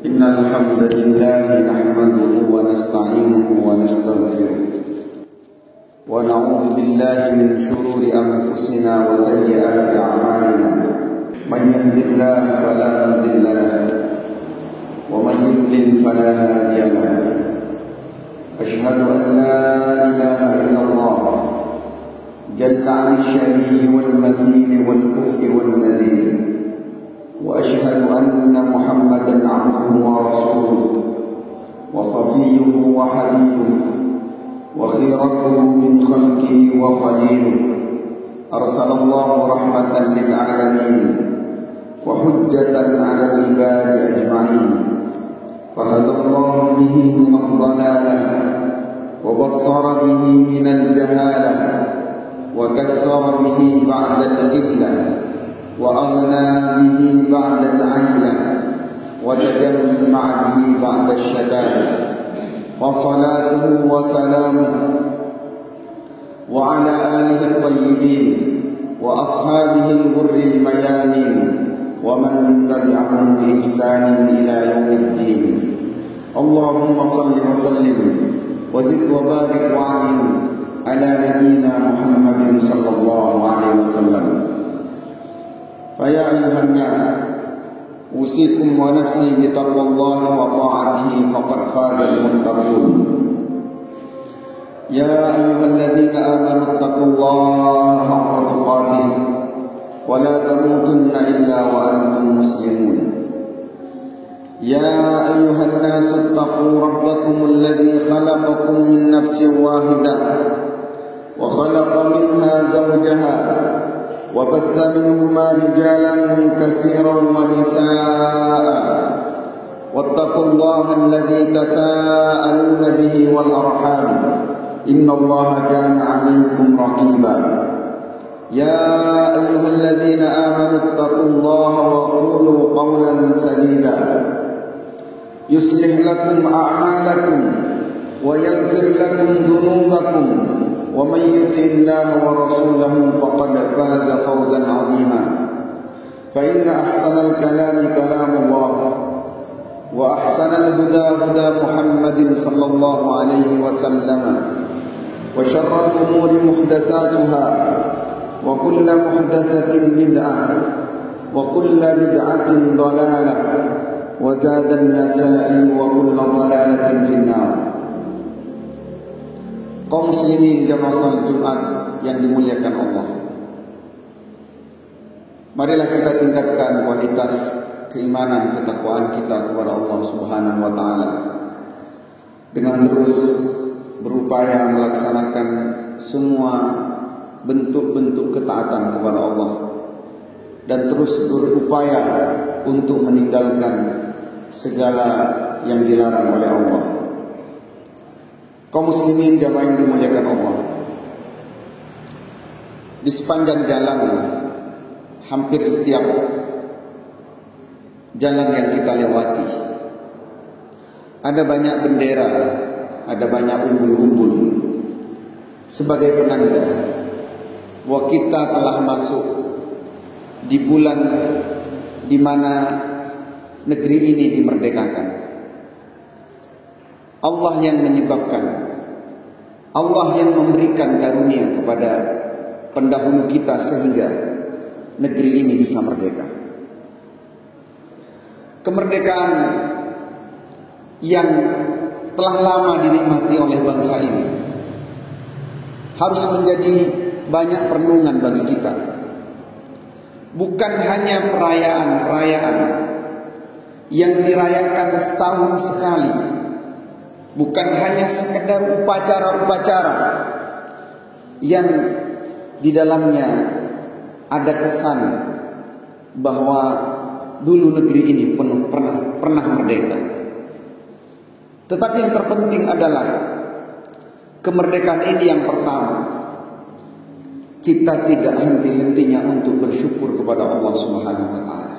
إن الحمد لله نحمده ونستعينه ونستغفره ونعوذ بالله من شرور أنفسنا وسيئات أعمالنا من يهد الله فلا مضل له ومن يضلل فلا هادي له أشهد أن لا إله إلا الله جل عن الشبيه والمثيل والكفء والنذير وأشهد أن محمدا عبده ورسوله وصفيه وحبيبه وخيرته من خلقه وخليله أرسل الله رحمة للعالمين وحجة على العباد أجمعين فهدى الله به من الضلالة وبصر به من الجهالة وكثر به بعد القلة وأغنى به بعد العيلة وتجمع به بعد الشتات فصلاته وسلامه وعلى آله الطيبين وأصحابه الغر الميامين ومن تبعهم بإحسان إلى يوم الدين اللهم صل وسلم وزد وبارك وعنهم على نبينا محمد صلى الله عليه وسلم فيا أيها الناس أوصيكم ونفسي بتقوى الله وطاعته فقد فاز المتقون يا أيها الذين آمنوا اتقوا الله حق تقاته ولا تموتن إلا وأنتم مسلمون يا أيها الناس اتقوا ربكم الذي خلقكم من نفس واحدة وخلق منها زوجها وبث منهما رجالا كثيرا ونساء واتقوا الله الذي تساءلون به والأرحام إن الله كان عليكم رقيبا يا أيها الذين آمنوا اتقوا الله وقولوا قولا سديدا يصلح لكم أعمالكم ويغفر لكم ذنوبكم ومن يطع الله ورسوله فقد فاز فوزا عظيما فإن أحسن الكلام كلام الله وأحسن الهدى هدى محمد صلى الله عليه وسلم وشر الأمور محدثاتها وكل محدثة بدعة وكل بدعة ضلالة وزاد النسائي وكل ضلالة في النار. Kaum muslimin jamaah salat Jumat yang dimuliakan Allah, marilah kita tingkatkan kualitas keimanan ketakwaan kita kepada Allah Subhanahu wa taala dengan terus berupaya melaksanakan semua bentuk-bentuk ketaatan kepada Allah dan terus berupaya untuk meninggalkan segala yang dilarang oleh Allah. Kaum muslimin jamaah yang dimuliakan Allah, di sepanjang jalan, hampir setiap jalan yang kita lewati, ada banyak bendera, ada banyak umbul-umbul sebagai penanda bahwa kita telah masuk di bulan di mana negeri ini dimerdekakan. Allah yang menyebabkan, Allah yang memberikan karunia kepada pendahulu kita sehingga negeri ini bisa merdeka. Kemerdekaan yang telah lama dinikmati oleh bangsa ini harus menjadi banyak perenungan bagi kita. Bukan hanya perayaan-perayaan yang dirayakan setahun sekali, bukan hanya sekedar upacara-upacara yang di dalamnya ada kesan bahwa dulu negeri ini pernah merdeka. Tetapi yang terpenting adalah kemerdekaan ini yang pertama, kita tidak henti-hentinya untuk bersyukur kepada Allah Subhanahu wa taala.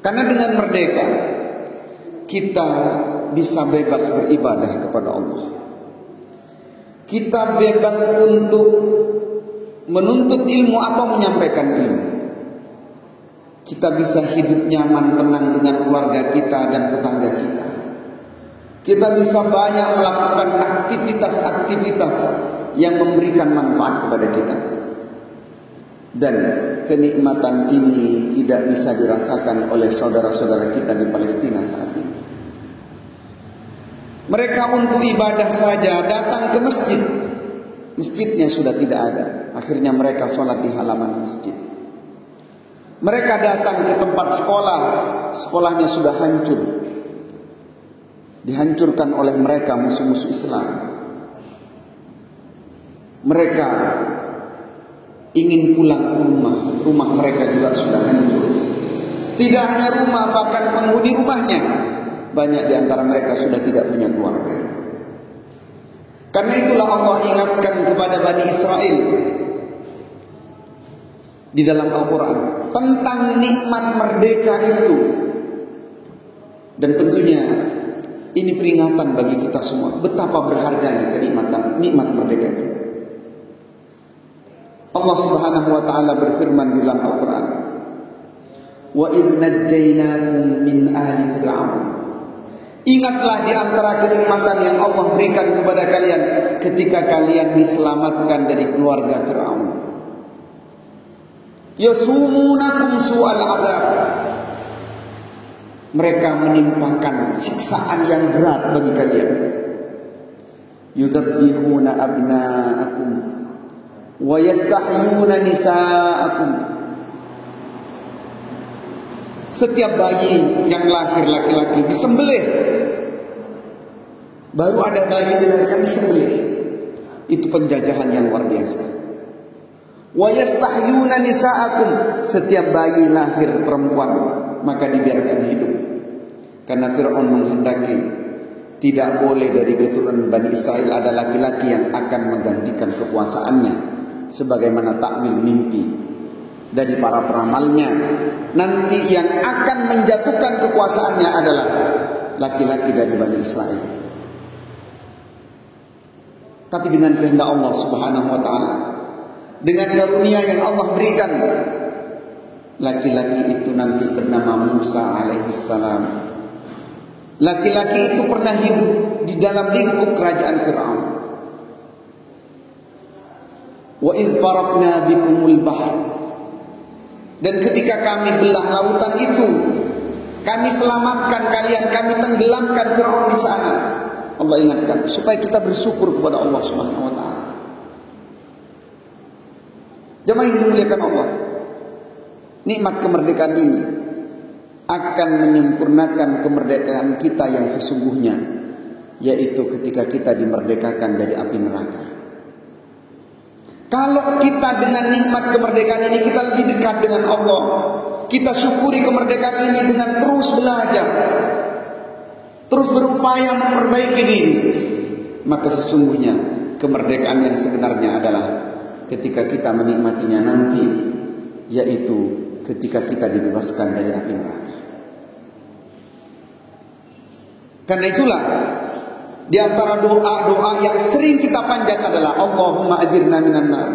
Karena dengan merdeka kita bisa bebas beribadah kepada Allah. Kita bebas untuk menuntut ilmu atau menyampaikan ilmu. kita bisa hidup nyaman, tenang dengan keluarga kita dan tetangga kita. Kita bisa banyak melakukan aktivitas-aktivitas yang memberikan manfaat kepada kita. Dan kenikmatan ini tidak bisa dirasakan oleh saudara-saudara kita di Palestina saat ini. Mereka untuk ibadah saja datang ke masjid. Masjidnya sudah tidak ada. Akhirnya mereka sholat di halaman masjid. Mereka datang ke tempat sekolah. Sekolahnya sudah hancur. Dihancurkan oleh mereka musuh-musuh Islam. Mereka ingin pulang ke rumah. Rumah mereka juga sudah hancur. Tidak hanya rumah, bahkan penghuni rumahnya, banyak di antara mereka sudah tidak punya keluarga. Karena itulah Allah ingatkan kepada Bani Israel di dalam Al-Quran tentang nikmat merdeka itu. Dan tentunya ini peringatan bagi kita semua betapa berharganya nikmat merdeka itu. Allah Subhanahu wa taala berfirman di dalam Al-Quran, "Wa idh najjaynakum min ahli fir'aun." Ingatlah di antara kenikmatan yang Allah berikan kepada kalian ketika kalian diselamatkan dari keluarga Fir'aun. Yasumunakum su'al adzab. Mereka menimpakan siksaan yang berat bagi kalian. Yudabbihuna abna'akum wa yastahyuna nisa'akum. Setiap bayi yang lahir laki-laki disembelih. Baru ada bayi dilahirkan disembelih. Itu penjajahan yang luar biasa. Wa yastahyuna nisa'akum. Setiap bayi lahir perempuan maka dibiarkan hidup. Karena Fir'aun menghendaki tidak boleh dari keturunan Bani Israel ada laki-laki yang akan menggantikan kekuasaannya, sebagaimana takwil mimpi dari para peramalnya. Nanti yang akan menjatuhkan kekuasaannya adalah laki-laki dari Bani Israel. Tapi dengan kehendak Allah Subhanahu wa taala, dengan karunia yang Allah berikan, laki-laki itu nanti bernama Musa alaihissalam. Laki-laki itu pernah hidup di dalam lingkup kerajaan Fir'aun. Wa idh faraqna bikumul bahr. Dan ketika kami belah lautan itu, kami selamatkan kalian, kami tenggelamkan Fir'aun di sana. Allah ingatkan supaya kita bersyukur kepada Allah Subhanahu wa taala. Jemaah yang dimuliakan Allah, nikmat kemerdekaan ini akan menyempurnakan kemerdekaan kita yang sesungguhnya, yaitu ketika kita dimerdekakan dari api neraka. Kalau kita dengan nikmat kemerdekaan ini kita lebih dekat dengan Allah, kita syukuri kemerdekaan ini dengan terus belajar, terus berupaya memperbaiki diri, maka sesungguhnya kemerdekaan yang sebenarnya adalah ketika kita menikmatinya nanti, yaitu ketika kita dibebaskan dari api neraka. Karena itulah di antara doa-doa yang sering kita panjat adalah Allahumma ajirna minan nar.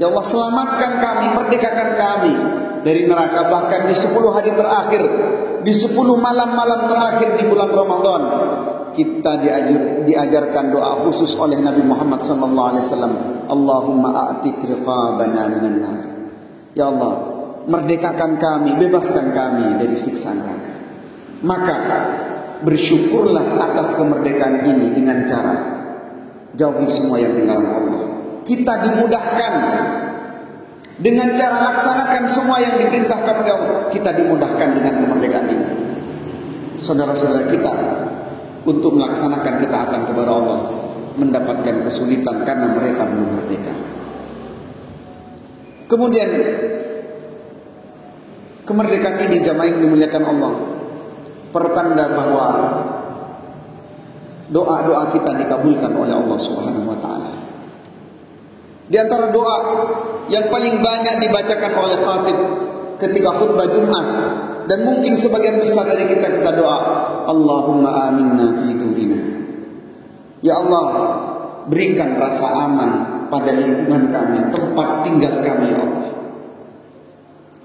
Ya Allah, selamatkan kami, merdekakan kami dari neraka. Bahkan di 10 hari terakhir, di 10 malam-malam terakhir di bulan Ramadan, kita diajarkan doa khusus oleh Nabi Muhammad SAW. Allahumma a'tik riqabana minan nar. Ya Allah, merdekakan kami, bebaskan kami dari siksa neraka. Maka bersyukurlah atas kemerdekaan ini dengan cara jauhi semua yang dilarang Allah. Kita dimudahkan dengan cara laksanakan semua yang diperintahkan oleh Allah. Kita dimudahkan dengan kemerdekaan ini. Saudara-saudara kita untuk melaksanakan ketaatan kepada Allah mendapatkan kesulitan karena mereka belum merdeka. Kemudian kemerdekaan ini, jamaah yang dimuliakan Allah, pertanda bahwa doa-doa kita dikabulkan oleh Allah Subhanahu wa taala. Di antara doa yang paling banyak dibacakan oleh khatib ketika khutbah Jumat, dan mungkin sebagian besar dari kita doa, Allahumma aminna fi durina. Ya Allah, berikan rasa aman pada lingkungan kami, tempat tinggal kami ya Allah.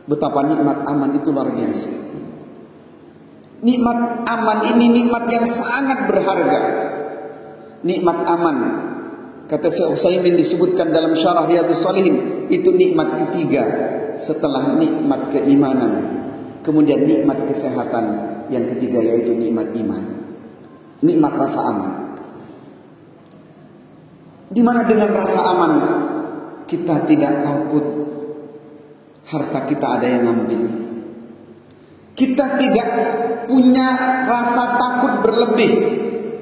Betapa nikmat aman itu luar biasa. Nikmat aman ini nikmat yang sangat berharga. Nikmat aman, kata Syekh Utsaimin disebutkan dalam Syarah Riyadhus Shalihin, itu nikmat ketiga setelah nikmat keimanan. Kemudian nikmat kesehatan yang ketiga yaitu nikmat iman. Nikmat rasa aman. Di mana dengan rasa aman kita tidak takut harta kita ada yang ngambil. Kita tidak punya rasa takut berlebih,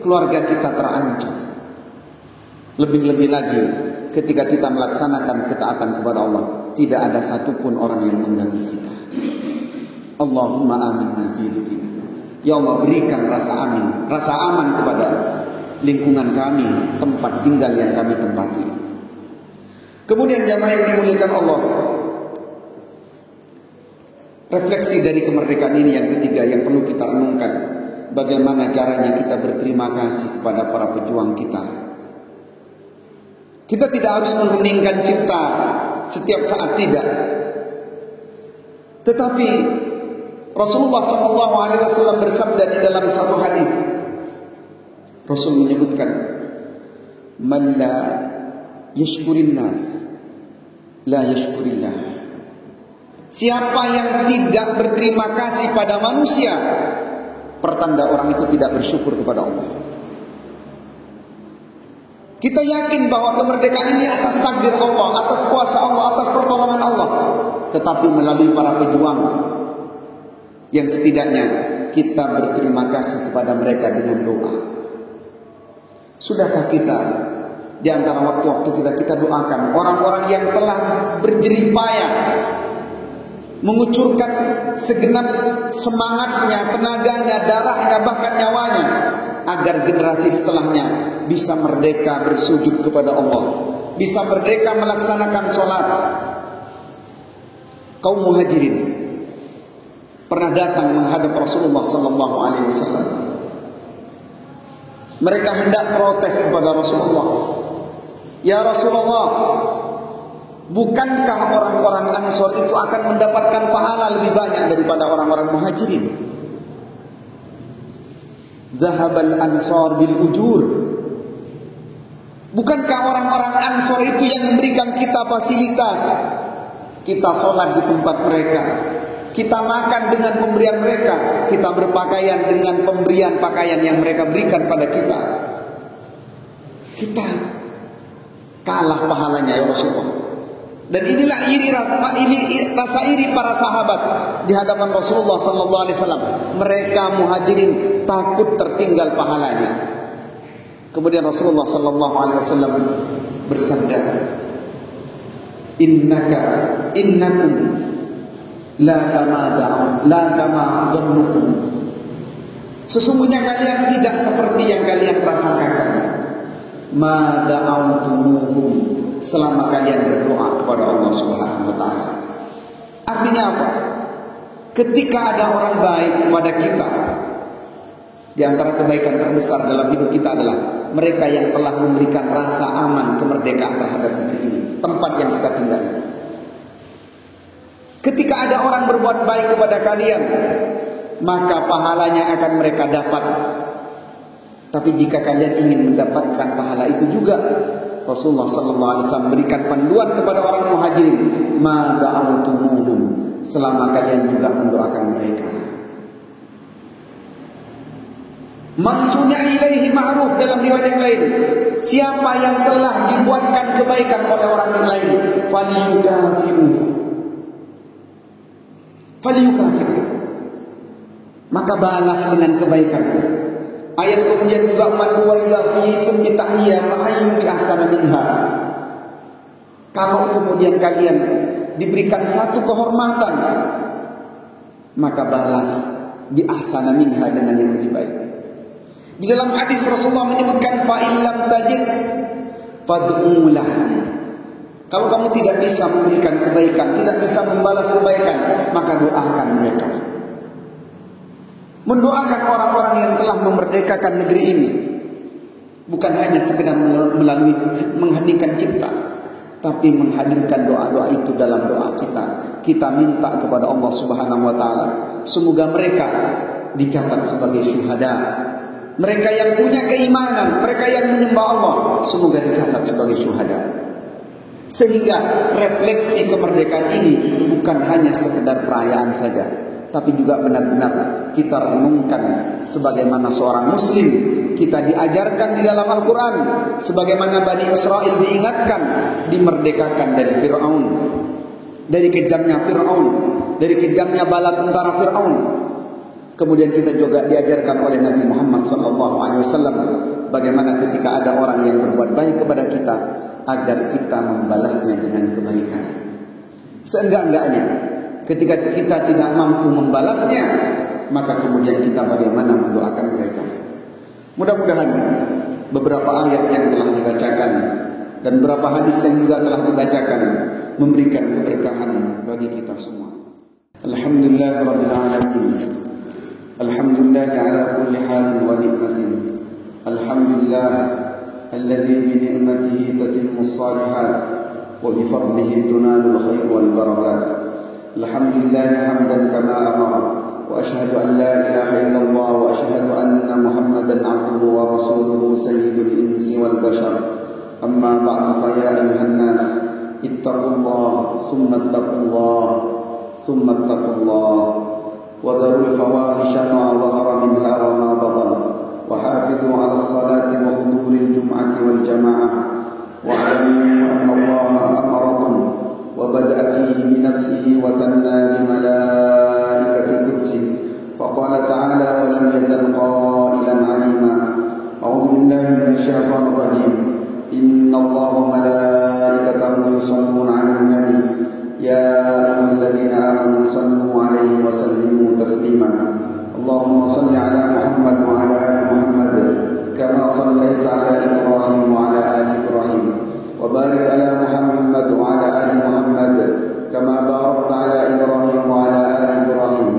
keluarga kita terancam. Lebih-lebih lagi ketika kita melaksanakan ketaatan kepada Allah, tidak ada satupun orang yang mengganggu kita. Allahumma aminna fi dinina. Ya Allah, berikan rasa amin, rasa aman kepada lingkungan kami, tempat tinggal yang kami tempati. Kemudian jamaah yang dimuliakan Allah, refleksi dari kemerdekaan ini yang ketiga yang perlu kita renungkan, bagaimana caranya kita berterima kasih kepada para pejuang kita. Kita tidak harus mengheningkan cipta setiap saat, tidak. Tetapi Rasulullah SAW bersabda di dalam satu hadis, Rasul menyebutkan, "Man la yashkurin nas, la yashkurillah." Siapa yang tidak berterima kasih pada manusia, pertanda orang itu tidak bersyukur kepada Allah. Kita yakin bahwa kemerdekaan ini atas takdir Allah, atas kuasa Allah, atas pertolongan Allah. Tetapi melalui para pejuang yang setidaknya kita berterima kasih kepada mereka dengan doa. Sudahkah kita di antara waktu-waktu kita doakan orang-orang yang telah berjerih payah, mengucurkan segenap semangatnya, tenaganya, darahnya, bahkan nyawanya, agar generasi setelahnya bisa merdeka bersujud kepada Allah, bisa merdeka melaksanakan sholat. Kaum muhajirin pernah datang menghadap Rasulullah SAW. Mereka hendak protes kepada Rasulullah. Ya Rasulullah, bukankah orang-orang Ansor itu akan mendapatkan pahala lebih banyak daripada orang-orang Muhajirin? Zahabal Ansor bil ujur. Bukankah orang-orang Ansor itu yang memberikan kita fasilitas? Kita sholat di tempat mereka, kita makan dengan pemberian mereka, kita berpakaian dengan pemberian pakaian yang mereka berikan pada kita. Kita kalah pahalanya ya Rasulullah. Dan inilah rasa iri para sahabat di hadapan Rasulullah SAW. Mereka muhajirin takut tertinggal pahalanya. Kemudian Rasulullah SAW bersabda, innakum la kama dhannukum. Sesungguhnya kalian tidak seperti yang kalian rasakan. Ma da'awtumuhum, selama kalian berdoa kepada Allah Subhanahu wa taala. Artinya apa? Ketika ada orang baik kepada kita, di antara kebaikan terbesar dalam hidup kita adalah mereka yang telah memberikan rasa aman kemerdekaan terhadap negeri ini, tempat yang kita tinggali. Ketika ada orang berbuat baik kepada kalian, maka pahalanya akan mereka dapat. Tapi jika kalian ingin mendapatkan pahala itu juga, Rasulullah SAW memberikan panduan kepada orang muhajirin, ma da'awtumuhum, selama kalian juga mendoakan mereka. Maksudnya ilaihi ma'ruf dalam riwayat yang lain, siapa yang telah dibuatkan kebaikan oleh orang yang lain, falyukafiru, maka balas dengan kebaikan. Ayat kemudian juga man huwa ila fiikum bitahiyya fahayyu bi ahsana minha. Kalau kemudian kalian diberikan satu kehormatan, maka balas bi ahsana minha dengan yang lebih baik. Di dalam hadis Rasulullah menyebutkan fa illam tajid fad'ulah. Kalau kamu tidak bisa memberikan kebaikan, tidak bisa membalas kebaikan, maka doakan mereka. Mendoakan orang-orang yang telah memerdekakan negeri ini bukan hanya sekedar melalui mengheningkan cipta, tapi menghadirkan doa-doa itu dalam doa kita. Kita minta kepada Allah Subhanahu wa taala, semoga mereka dicatat sebagai syuhada. Mereka yang punya keimanan, mereka yang menyembah Allah, semoga dicatat sebagai syuhada. Sehingga refleksi kemerdekaan ini bukan hanya sekedar perayaan saja, tapi juga benar-benar kita renungkan sebagaimana seorang muslim kita diajarkan di dalam Al-Quran, sebagaimana Bani Israel diingatkan, dimerdekakan dari Fir'aun, dari kejamnya Fir'aun, dari kejamnya bala tentara Fir'aun. Kemudian kita juga diajarkan oleh Nabi Muhammad SAW bagaimana ketika ada orang yang berbuat baik kepada kita, agar kita membalasnya dengan kebaikan. Seenggak-enggaknya ketika kita tidak mampu membalasnya, maka kemudian kita bagaimana mendoakan mereka. Mudah-mudahan beberapa ayat yang telah dibacakan dan beberapa hadis yang juga telah dibacakan memberikan keberkahan bagi kita semua. Alhamdulillahirabbil alamin. Alhamdulillah ala kulli halin wa ni'matin. Alhamdulillah alladzi bi ni'matihi tatimmus shalihat wa bi fadlihi tunalul khair wal barakat. Alhamdulillah hamdan kama amara. وأشهد أن لا إله إلا الله وأشهد أن محمدا عبده ورسوله سيد الإنس والبشر أما بعد فيا أيها الناس اتقوا الله ثم اتقوا الله ثم اتقوا الله وذروا الفواحش ما ظهر منها وما بطن وحافظوا على الصلاة وحضور الجمعة والجماعة واعلموا أن الله أمركم وبدأ فيه بنفسه وثنى بملائكة كرسه فقال تعالى ولم يزل قائلا عليما أعوذ بالله من الشيطان الرجيم إن الله وملائكته يصلون على النبي يا أيها الذين آمنوا صلوا عليه وسلموا تسليما اللهم صل على محمد وعلى آل محمد كما صليت على إبراهيم وعلى آل إبراهيم وبارك على محمد وعلى آل محمد كما باركت على إبراهيم وعلى آل إبراهيم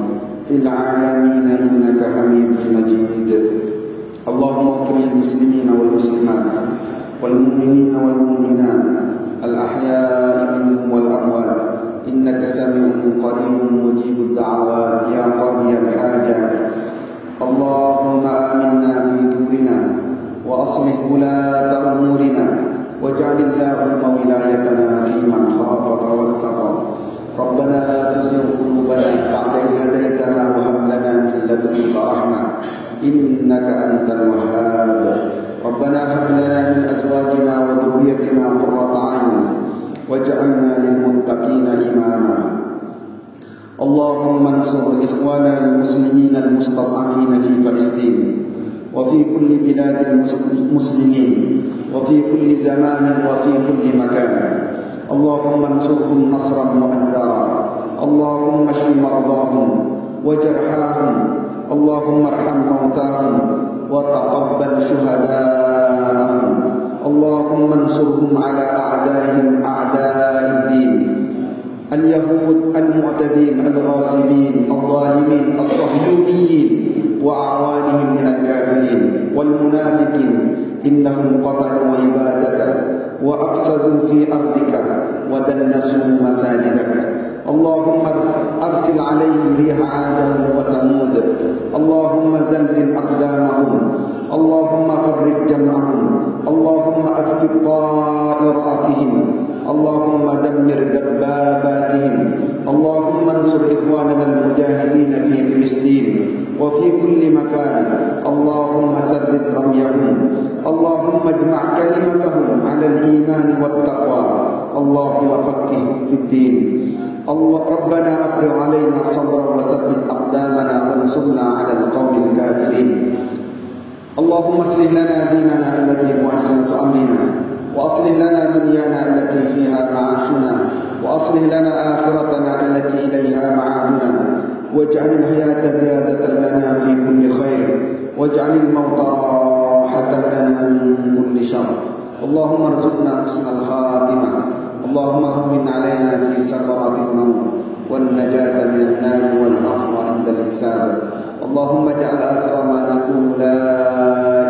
في العالمين إنك حميد مجيد اللهم اغفر للمسلمين والمسلمات والمؤمنين والمؤمنات الأحياء منهم والأموات إنك سميع قريب مجيب الدعوات يا قاضي الحاجات اللهم آمنا في دورنا وأصلح ولاة أمورنا واجعل اللهم ولايتنا في من خافك واتقاك ربنا لا تزغ قلوبنا بعد إذ هديتنا وهب لنا من لدنك رحمة إنك أنت الوهاب ربنا هب لنا من أزواجنا وذريتنا قرة أعين واجعلنا للمتقين إماما اللهم انصر إخواننا المسلمين المستضعفين في فلسطين وفي كل بلاد المسلمين وفي كل زمان وفي كل مكان اللهم انصرهم نصرا مؤزرا اللهم اشف مرضاهم وجرحاهم اللهم ارحم موتاهم وتقبل شهداءهم اللهم انصرهم على أعدائهم أعداء الدين اليهود المعتدين الغاصبين الظالمين الصهيونيين وأعوانهم من الكافرين والمنافقين إنهم قتلوا عبادك وأفسدوا في أرضك ودنسوا مساجدك اللهم أرسل عليهم ريح عاد وثمود اللهم زلزل أقدامهم اللهم فرق جمعهم اللهم أسقط طائراتهم اللهم دمر دباباتهم اللهم انصر إخواننا المجاهدين في فلسطين وفي كل مكان اللهم سدد رميهم اللهم اجمع كلمتهم على الإيمان والتقوى اللهم فقههم في الدين ربنا أفرغ علينا صبرا وثبت أقدامنا وانصرنا على القوم الكافرين اللهم اصلح لنا ديننا الذي هو عصمة أمرنا وأصلح لنا دنيانا التي فيها معاشنا وأصلح لنا آخرتنا التي إليها معادنا واجعل الحياة زيادة لنا في كل خير واجعل الموت راحة لنا من كل شر اللهم ارزقنا حسن الخاتمة اللهم هون علينا في سكرات الموت والنجاة من النار والعفو عند الحساب اللهم اجعل آخر ما نقول لا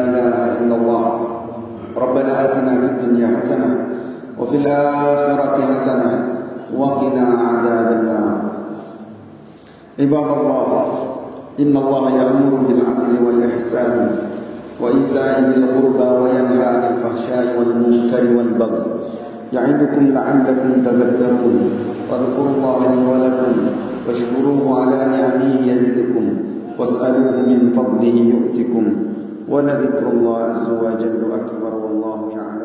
إله إلا الله ربنا آتنا في الدنيا حسنة wa fil akhirati hasanah wa qina adzabannar. Ibadallah, innallaha ya'muru bil 'adli wal ihsan wa ita'i dzil qurba wa yanha 'anil fahsya'i wal munkari wal baghi ya'idukum la'allakum tadhakkarun. Fadhkurullaha li wa lakum washkuruhu 'ala ni'amihi yazidukum was'aluhu min fadlihi yu'tikum wa la dzikrullahi azza wa jalla akbar wallahu ya'lam.